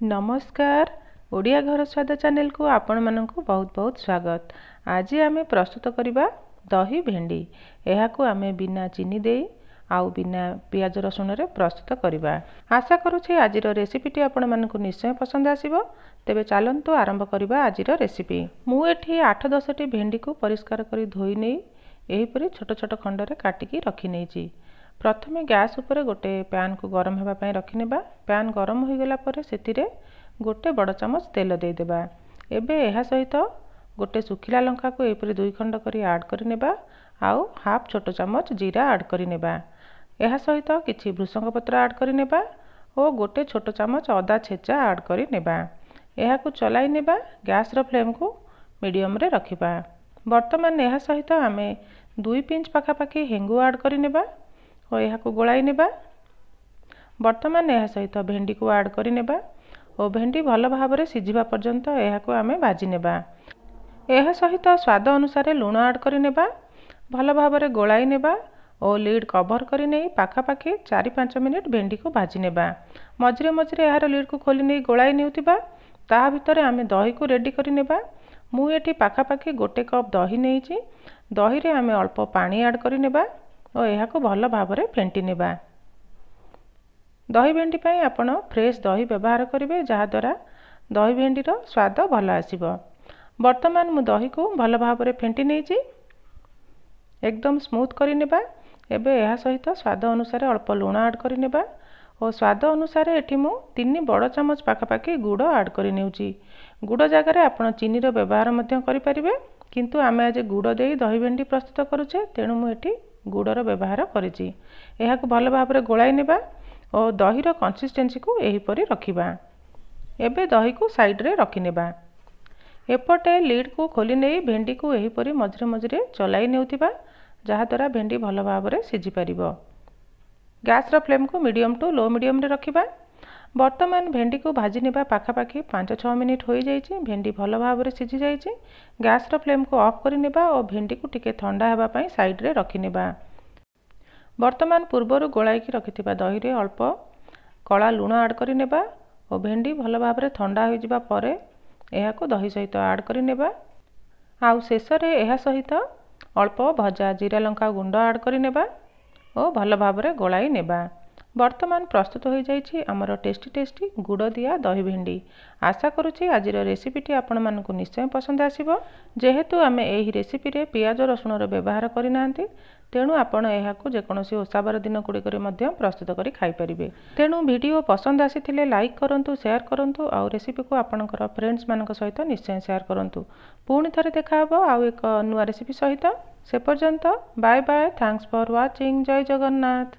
नमस्कार ओडिया घर स्वाद चैनल को आपण मानक बहुत बहुत स्वागत। आज आम प्रस्तुत करवा दही भेंडी। यह आम बिना चीनी दे आउ बिना पियाज रसुण रे प्रस्तुत करवा। आशा करुँचे आज रेसिपीटी आपण मानक निश्चय पसंद आसीबो। तेबे चलंतु आरंभ करवा आज रेसिपी। मु एठी 8-10 टी भेंडी को परिष्कार करी धोई नै एहीपरि छोट छोट खंड रे काटिकी रखी नैची। प्रथमे गैस उपरे गोटे पैन को गरम होगा ପାଇଁ रखिनेबा। पैन गरम हो गला परे सेतिरे गोटे बड़ चमच तेल दे देबा। एबे एहा सहित गोटे सुखिला लंका को एपरि 2 खंड करी ऐड करि नेबा आउ हाफ छोट चमच जीरा ऐड करि नेबा। एहा सहित किछि भृषंग पत्र ऐड करि नेबा ओ गोटे छोट चमच अदा छेचा ऐड करि नेबा। एहा को चलाई नेबा। गैस रो फ्लेम को मीडियम रे रखिबा। वर्तमान एहा सहित आमे 2 पिंच पाखा पाखी हेंगु ऐड करि नेबा और यह को गोलाई नेबा। वर्तमान यह सहित भेंडी को ऐड करि नेबा और भेंडी भल भाव में सिझिबा पर्यंत यह को आमे भाजी नेबा। यह सहित स्वाद अनुसार लूण ऐड करि नेबा। भल भाव में गोलाई नेबा और लीड कवर करि नै पाखा पाखी 4-5 मिनिट भेंडी को भाजी नेबा। मझिरे मझिरे यार लीड को खोली नै गोलाई नेउतिबा। ता भितर आमे दही को रेडी करि नेबा। मु एठी पाखा पाखी 1 कप दही नेइछि। दही रे आमे अल्प पानी ऐड करि नेबा और यह को भल भाव में फेंटी नेबा। दही भेंडी पाई आपण फ्रेश दही व्यवहार करेंगे जहाँ द्वारा दही भेंडी रो स्वाद भल आसीबो। वर्तमान मु दही को भल भाव में फेंटी नेइछि एकदम स्मूथ करि नेबा। एबे यह सहित स्वाद अनुसार अल्प लूण ऐड करि नेबा और स्वाद अनुसार एठी मु 3 बड़ चमच पाखापाखी गुड़ ऐड करि नेउछि। गुड़ जगह रे आपण चीनी रो व्यवहार मध्य करि परिबे, किंतु आमे आज गुड़ देई दही भेंडी प्रस्तुत करूचे तेणु मु एठी गुड़र व्यवहार करिछि। एहा को भल भाव में गोलाई नेबा और दही रो कंसिस्टेंसी को एही परि रखिबा। एबे दही को साइड रे रखि नेबा। एपटे लीड को खोली नै भेंडी को एही परि मझिरे मझिरे चलाई नेउतिबा जहाँ द्वारा भेंडी भल भाव में सिझी परिबो। गैस रो फ्लेम को मीडियम टू लो मीडियम रे रखिबा। वर्तमान भेंडी को भाजी नेबा पाखापाखी 5-6 मिनिट हो जाइछि। भेंडी भल भाव में सिझी जाइछि। गैस रो फ्लेम को ऑफ करि नेबा और भेंडी को टिके ठंडा हेबा पई साइड रे रखि नेबा। वर्तमान पूर्वर गोलाई की रखिथिबा दही रे अल्प कला लूण ऐड करि नेबा और भेंडी भल भाव में ठंडा हो जिबा परे एहा को दही सहित ऐड करि नेबा। आउ शेष रे एहा सहित अल्प भजा जीरा लंका गुंड ऐड करि नेबा और भल भाव में गोलाई नेबा। वर्तमान प्रस्तुत हो जाइछि हमर टेस्टी टेस्टी गुड़ दिया दही भेंडी। आशा करुछि आज रेसिपीटी आपण मानकु निश्चय पसंद आसीबो। जेहेतु आमे एही रेसिपी रे पियाज रसुण रो व्यवहार करि नांती तेणु आपण एहा को जेकोनोसी ओसाबार दिन गुडी करे मध्य प्रस्तुत करी खाई परिबे। तेणु वीडियो पसंद आसीथिले लाइक करंतु, शेयर करंतु और रेसिपी को आपणकर फ्रेंड्स मानक सहित निश्चय शेयर करंतु। पुणी थरे देखा हबो आउ एक नुवा रेसिपी सहित। से पर्यंत bye bye. Thanks for watching. जय जगन्नाथ।